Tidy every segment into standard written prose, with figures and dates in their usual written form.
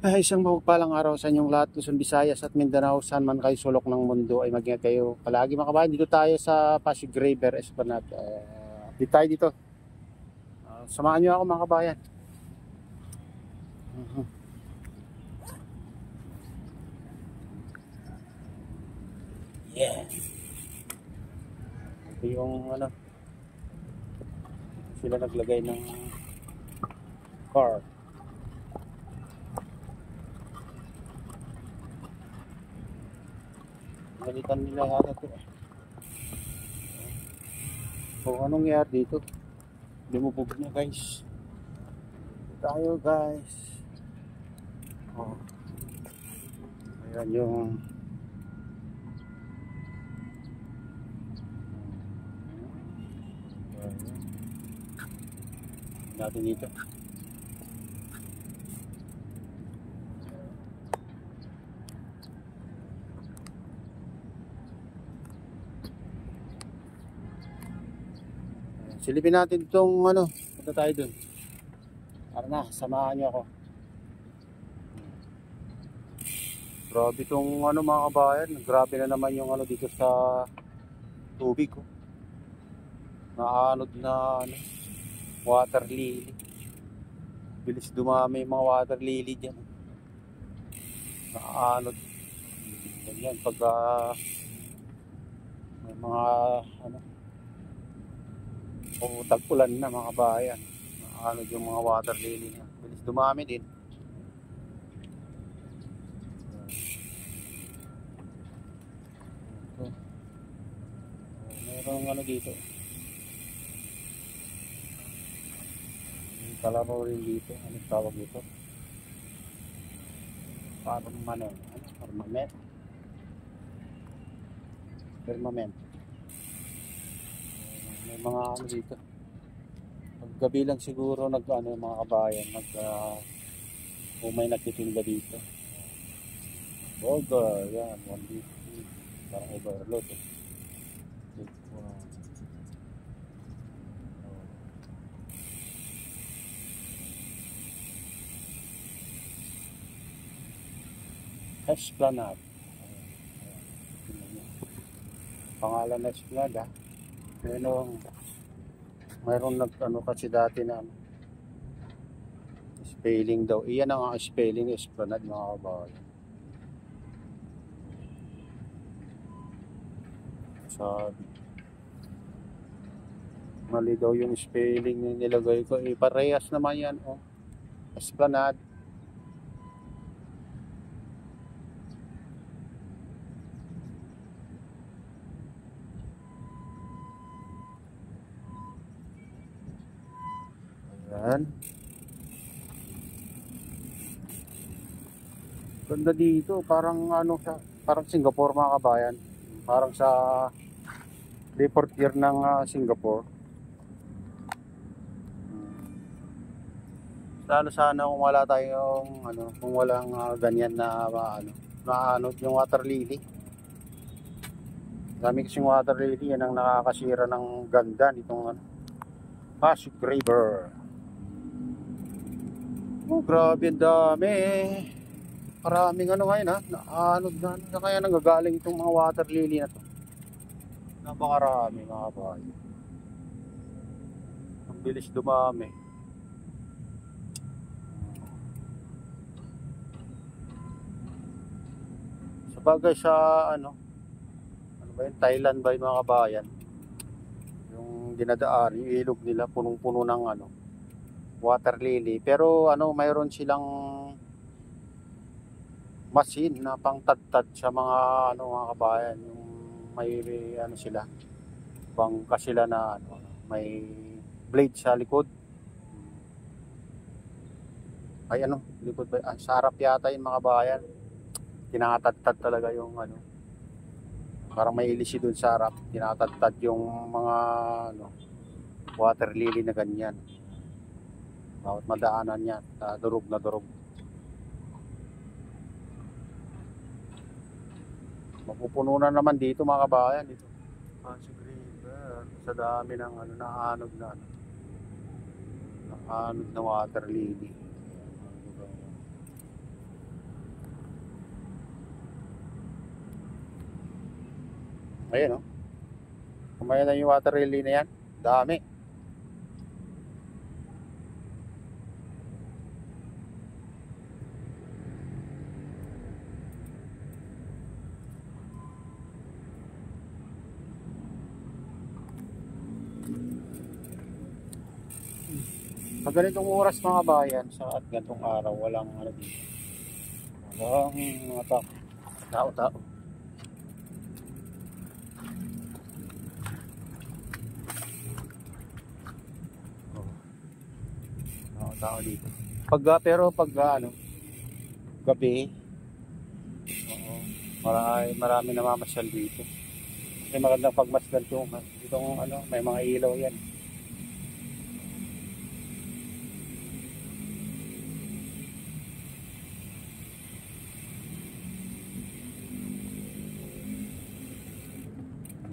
Ay, isang mapagpalang araw sa inyong lahat, Luzon, Visayas at Mindanao, saan man kayo sulok ng mundo ay mag-ingat kayo palagi mga kabayan. Dito tayo sa Pasig River, Esplanade. Dito tayo dito. Samahan niyo ako mga kabayan. Yeah. Ito yung sila naglagay ng car. Galitan nila yata ito. So, anong nangyari dito? Lumubog na guys. Tayo guys. Oh. Ayan yung natin dito. Silipin natin itong punta tayo dun. Tara na, samahan niyo ako. Grabe itong mga kabayan. Grabe na naman yung dito sa tubig ko. Naanod na water lily. Bilis dumami yung mga water lily dyan. Naanod. Ganyan pagka may mga tag-ulan na mga kabayan. Naanod yung mga water lily na. Bilis dumami din. Merong dito. Kalaro rin dito. Anong tawag dito? Permanent. Permanent. Permanent. May mga dito. Paggabi lang siguro yung mga kabayan may nagtitinda dito. Burger, yan, 150. Parang overload eh. Esplanade. Pangalan na Esplanade ha. Mayroon kasi dati na spelling daw. Iyan ang spelling Esplanade mga kabayan. Sabi mali daw yung spelling na nilagay ko. Parehas naman yan. Esplanade. Ayan. Ganda dito. Parang parang Singapore mga kabayan. Parang sa report year ng Singapore. Lalo sana kung wala tayong kung walang ganyan na naanod yung water lily. Dami kasing water lily, yan ang nakakasira ng ganda nitong Pasig River. Oh, grabe ang dami. Maraming ngayon naanod na kaya nanggagaling itong mga water lily na to. Napakarami mga kabayan. Ang bilis dumami. Sabagay sa ano ba yun, Thailand ba yung mga kabayan? Yung dinadaan, yung ilog nila punong-puno ng water lily. Pero mayroon silang machine na pangtadtad sa mga mga kabayan. Yung may sila, bangka sila na may blade sa likod. Ay likod ba? Sa harap yata yung mga kabayan. Tinatadtad talaga yung parang may ilisi doon sa harap. Tinatadtad yung mga water lily na ganyan. Bawat madaanan niya, durog na durog. Mapupuno na naman dito mga kabayan dito. Pasig River. Sa dami ng naanod na water lily. Ayun, oh. Kumain na yung water lily na yan. Dami. Sa ganitong oras mga bayan, sa at ganitong araw, walang ano dito. Walang mga tao-tao. Tao dito. Pero pag ano, gabi, oo, marami namamasyal dito. Kasi magandang pagmasdan to. Ditong ano, may mga ilaw yan.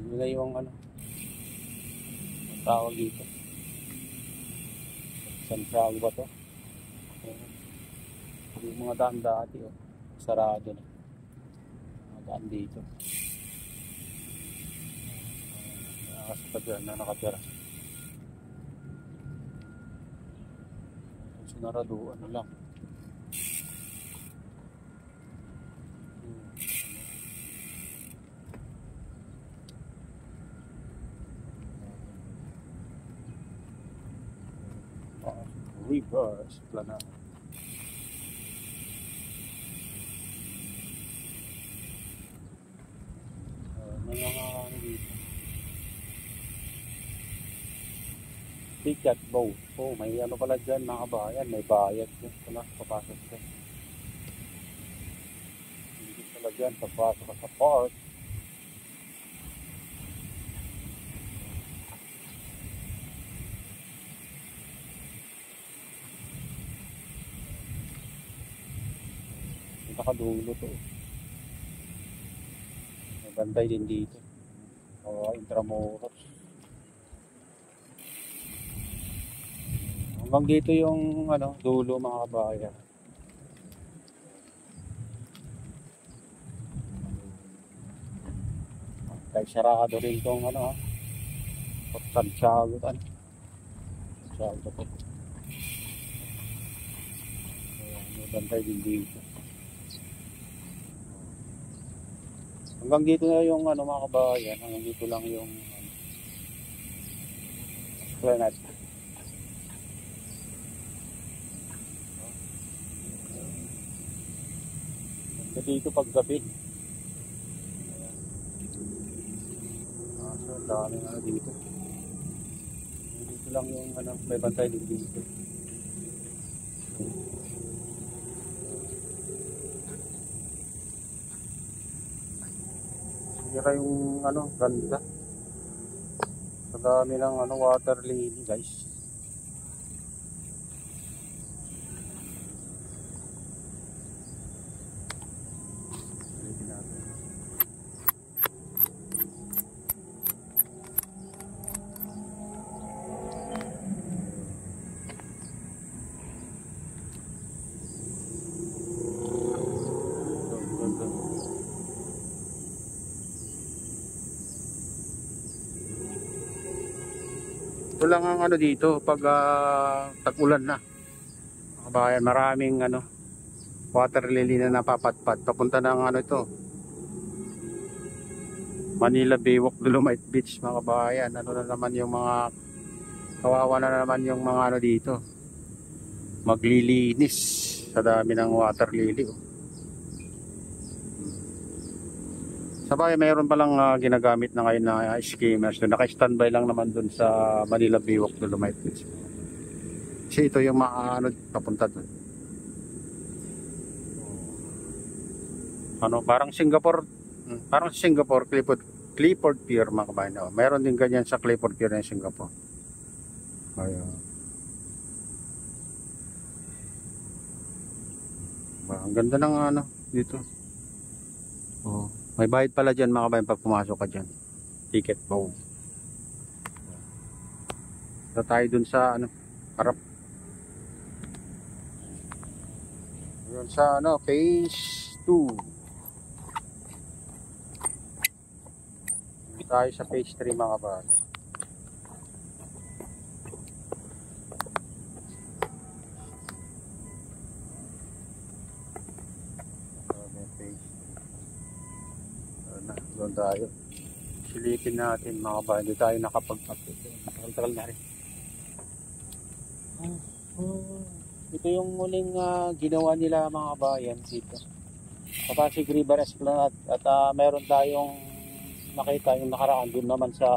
Yun na yung ano, ang tawag dito. Santiago ba to? Yung mga daan dati, oh, sarado na. Mga daan dito. Nakasapad yan na nakatira. Sinarado, ano lang. Reverse plana. May mga ano dito. Ticket boat. Oh, may ano pala dyan mga kabayan. May bayad dyan pala. Papasok dyan. Hindi pala dyan. Papasok ka sa port. Nakadulo to. May bantay din dito. O, Intramuros. Hanggang dito yung ano, dulo mga kabayan. Kahit sarado rin tong ano, Santiago po. May bantay din dito. Hanggang dito na yung ano mga kabayan, hanggang dito lang yung planet. Dito pag gabi. So, dami nga dito. Dito lang yung ano, may bantay din dito. Sira yung ano, ganda. Sa dami ng ano, water lily guys. Ito lang ang ano dito pag tag-ulan na. Kabayan, maraming ano, water lily na napapatpat. Papunta ng ano ito, Manila Baywalk Dolomite Beach mga kabayan. Ano na naman yung mga kawawa na naman yung mga ano dito. Maglilinis sa dami ng water lily. Sabay mayroon palang ginagamit na ngayon na skimmers doon. Naka-standby lang naman doon sa Manila Baywalk Dolomite Beach. Kasi ito yung ano, papunta doon. Ano, parang Singapore, Clifford Pier mga kabayan. Mayroon din ganyan sa Clifford Pier ng Singapore. Ayun. Ang ganda ng ano dito. Oh. May bayad pala dyan mga kabayan pag pumasok ka dyan. Ticket bowl. Ito tayo dun sa ano, harap. Yun sa ano, phase 2. Tayo sa phase 3 mga kabayan. Doon tayo. Silipin natin mga kabayan. Hindi tayo nakapag-update. Tagal-tagal na rin. Ito yung muling ginawa nila mga kabayan dito. Sa Pasig River Esplanade. At meron tayong nakita yung nakaraan doon naman sa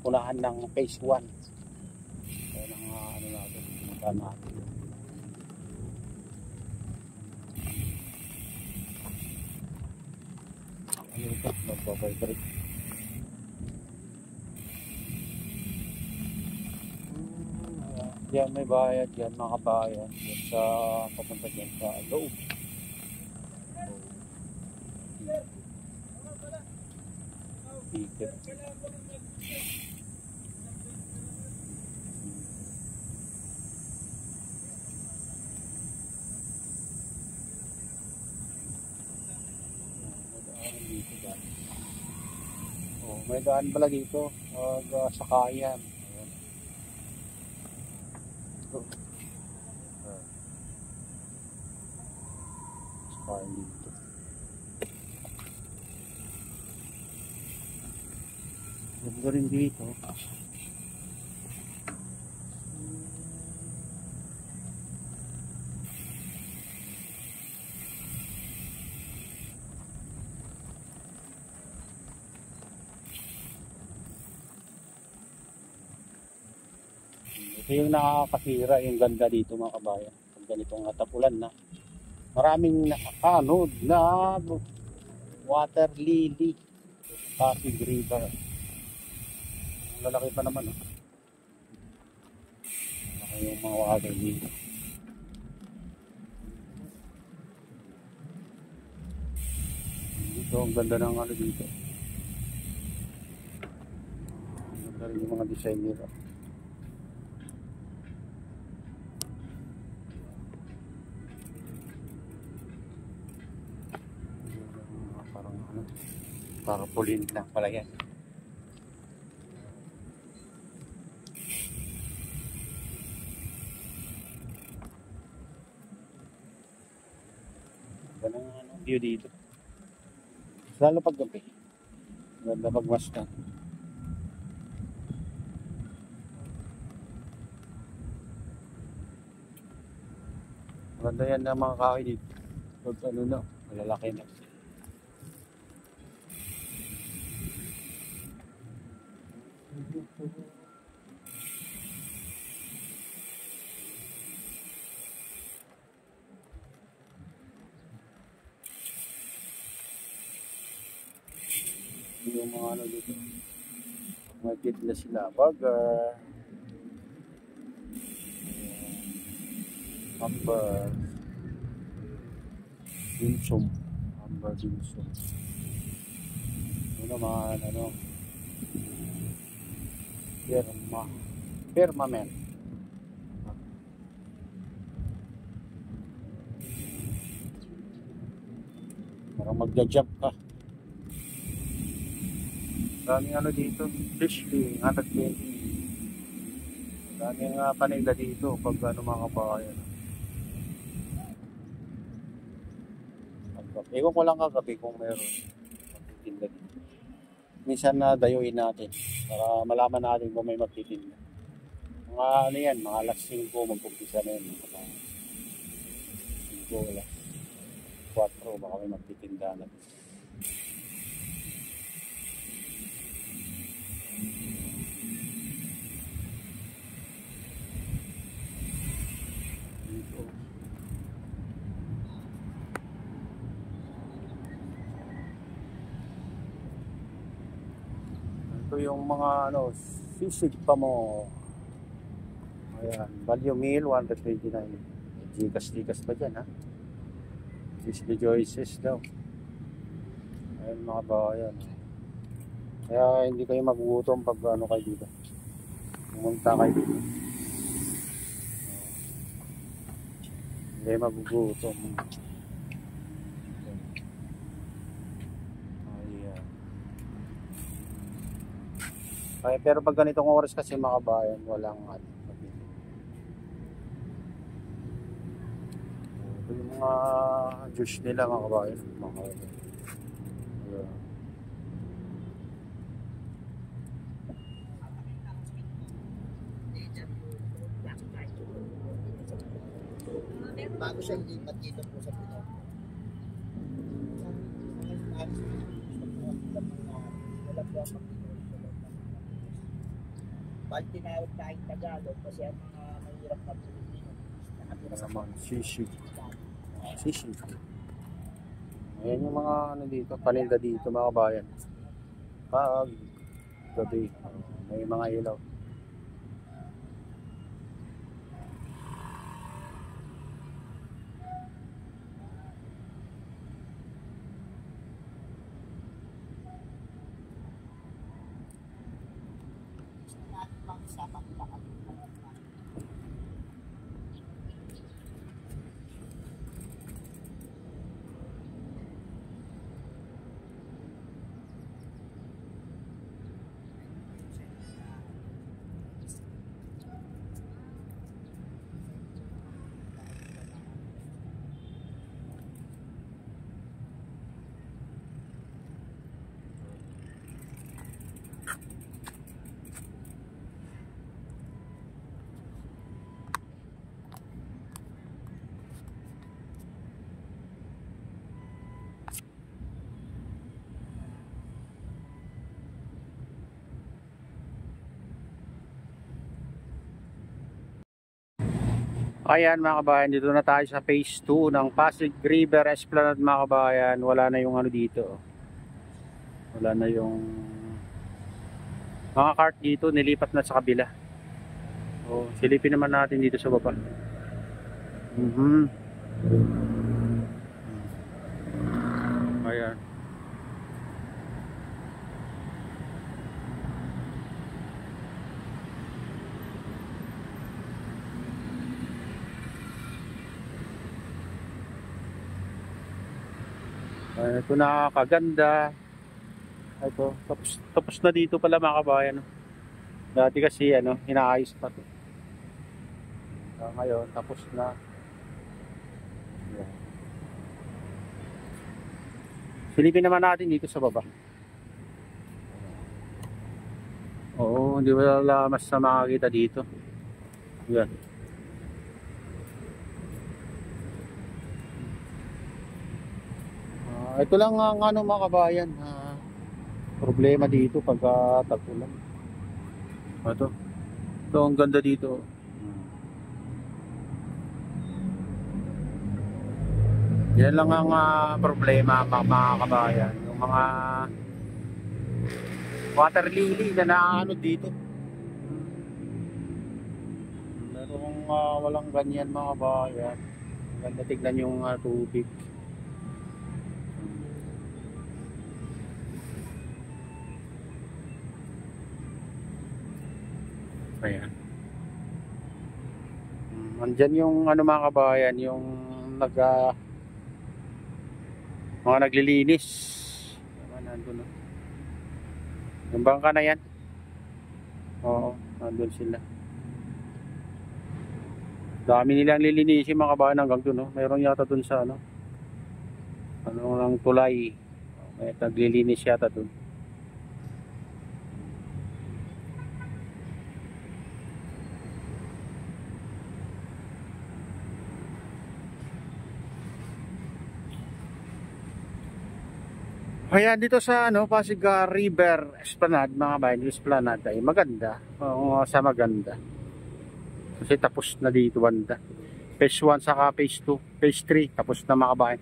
unahan ng phase 1. Ayan ang ano natin. Punta natin. Ano ito? Magbabibrate. Yan, may bayad yan mga kabayan. Yan sa papunta dyan sa loob. Ticket. May daan pala dito. Sakayan. Sakayan dito. Ganda rin dito. Ito yung nakakasira yung ganda dito mga kabayan. Pag ganitong tapulan na. Maraming nakakanod na water lily. Pasig River. Lalaki pa naman. Malaki yung mga water lily. Dito ang ganda ng ano dito. Ang ganda rin yung mga design nila. Tarpaulin lang pala yan. Ganang view dito. Lalo pag gabi. Ganda pag masta. Maganda yan na mga kahoy dito. Pag ano na, malalaki na. Yung mga ano dito, magkit na sila burger, hamburger, dimsum, hamburger dimsum. Ito naman ano, firmament. Parang magja-jump ka. Daming ano dito, fish king, 120. Daming paninda dito pag ano mga kabayan. Ewan ko lang kagabi kung meron magtitinda dito. Minsan na dayuin natin para malaman natin kung may magtitinda. Mga ano yan, mga alas 5 mag-umpisa na yun. 5 alas 4 baka may magtitinda na. Ito yung mga ano, sisig pa mo. Ayan, value meal 129. Gigas pa dyan ha. Disney Joyces daw. Ayan mga bayan. Kaya hindi kayo magugutom pag ano kayo dito. Pumunta kayo dito. Hindi kayo magugutom. Ay, pero pag ganitong oras kasi mga kabayan, walang ano. Ito yung mga juice nila mga kabayan. Mga kabayan. Ayan. Bago siya ilipat dito po sa Pinoy. Bal tinawag tayong Tagalog kasi ang mga mahirap na Pilipino nakatira sa Naman, sisig. Sisig. Ayan yung mga ano dito, paninda dito mga kabayan. Pag gabi, may mga ilaw. Ayan mga kabayan, dito na tayo sa phase 2 ng Pasig River Esplanade mga kabayan. Wala na yung ano dito. Wala na yung mga cart dito, nilipat na sa kabila. O, silipin naman natin dito sa baba. Ayan. Ito nakakaganda. Ito, tapos na dito pala mga kabayan. Dati kasi ano, inaayos pa to. Ngayon, tapos na. Ayan. Silipin naman natin dito sa baba. Oo, hindi wala mas na makakita dito. Yan. Ito lang ang ano mga kabayan, problema dito pagka tag-ulan. Ito ang ganda dito. Yan lang ang problema mga kabayan, yung mga water lily na naano dito. Merong walang ganyan mga kabayan. Ganda tignan yung tubig. Ayan. Andyan yung ano mga kabayan, yung mga naglilinis. Nandun, no? Yung bangka na yan. Oo, nandun sila. Dami nilang lilinisin mga kabayan hanggang dun, no? Mayroon yata dun sa ano ng tulay. May naglilinis yata dun. Ayan dito sa ano Pasig River Esplanade mga kabayan, Esplanade ay maganda. Oo, sa maganda. Kasi tapos na dito banda. Phase 1 saka phase 2, phase 3 tapos na mga kabayan.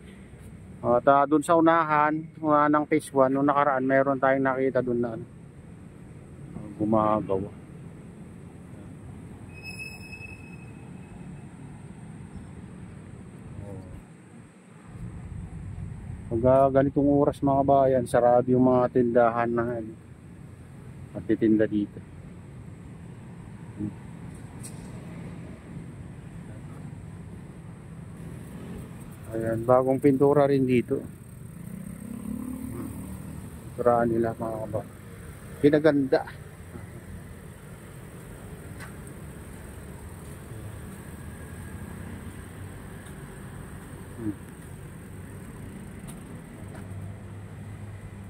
At doon sa unahan ng phase 1 nung nakaraan, meron tayong nakita doon na gumagawa. Pag ganitong oras mga bayan, sarado yung mga tindahan na nagtitinda dito. Ayan, bagong pintura rin dito. Pinturaan nila mga kabayan. Pinaganda.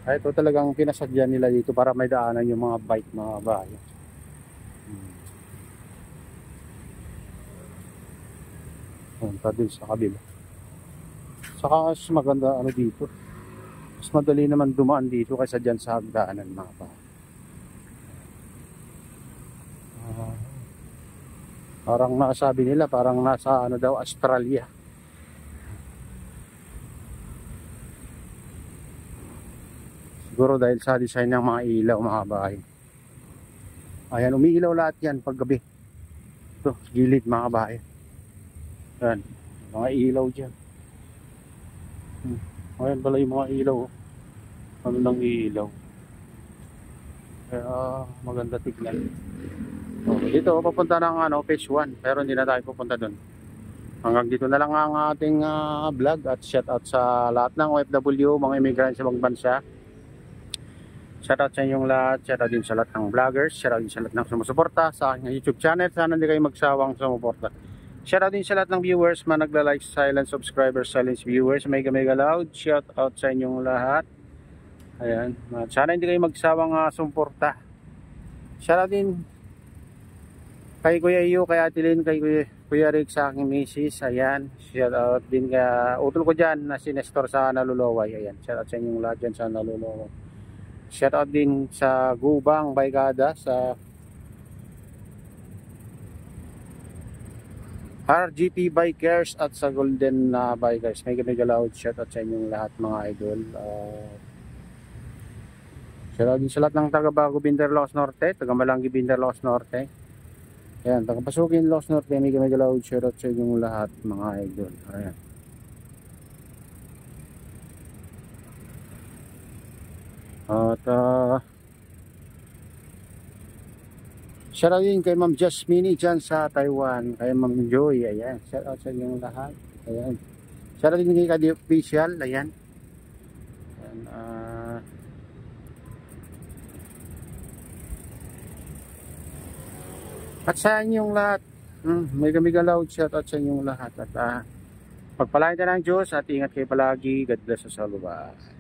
Ay, ito talagang pinasadya nila dito para may daanan yung mga bike, mga bayan. Punta din sa kabila. Saka mas maganda ano dito. Mas madali naman dumaan dito kaysa dyan sa hagdanan, mga bayan. Parang nasabi nila, parang nasa ano daw, Australia. Siguro dahil sa design ng mga ilaw, mga bahay. Ayan, umiilaw lahat yan paggabi. Ito, gilid, mga bahay. Ayan, mga ilaw dyan. Ayan pala yung mga ilaw. Ano nang ilaw. Kaya maganda tignan. Dito, papunta ng ano, phase 1. Pero hindi na tayo pupunta doon. Hanggang dito na lang ang ating vlog. At shout out sa lahat ng OFW, mga immigrant sa ibang bansa. Shoutout sa inyong lahat, shoutout din sa lahat ng vloggers, shoutout din sa lahat ng sumusuporta sa aking YouTube channel. Sana hindi kayo magsawang sumuporta. Shoutout din sa lahat ng viewers, mga nagla-like, silent subscribers, silent viewers, mega loud. Shoutout sa inyong lahat. Ayan, sana hindi kayo magsawang sumuporta. Shoutout din kay Kuya Iyo, kay Ate Lynn, kay Kuya Rick, sa aking misis. Ayan, shoutout din kay utol ko dyan na si Nestor sa Naluloway. Ayan, shoutout sa inyong lahat dyan sa Naluloway. Shoutout din sa Gubang Baykada, sa RGP Bikers at sa Golden Bikers. Mega loud shoutout sa inyong lahat, mga idol. Shoutout din sa lahat ng taga Bago Binderlaos Norte, taga Malanggi Binderlaos Norte. Ayan, taga Pasukin Laos Norte, mega loud shoutout sa inyong lahat, mga idol. Ayan. At shoutout din kay Ma'am Jasmine dyan sa Taiwan, kay Ma'am Joy. Ayan, shoutout sa inyong lahat. Ayan, shoutout din kay Kadi Official. Ayan, ayan. At sa inyong lahat, mega loud shoutout sa inyong lahat. At pagpalain ka ng Diyos at ingat kayo palagi. God bless us all. Bye.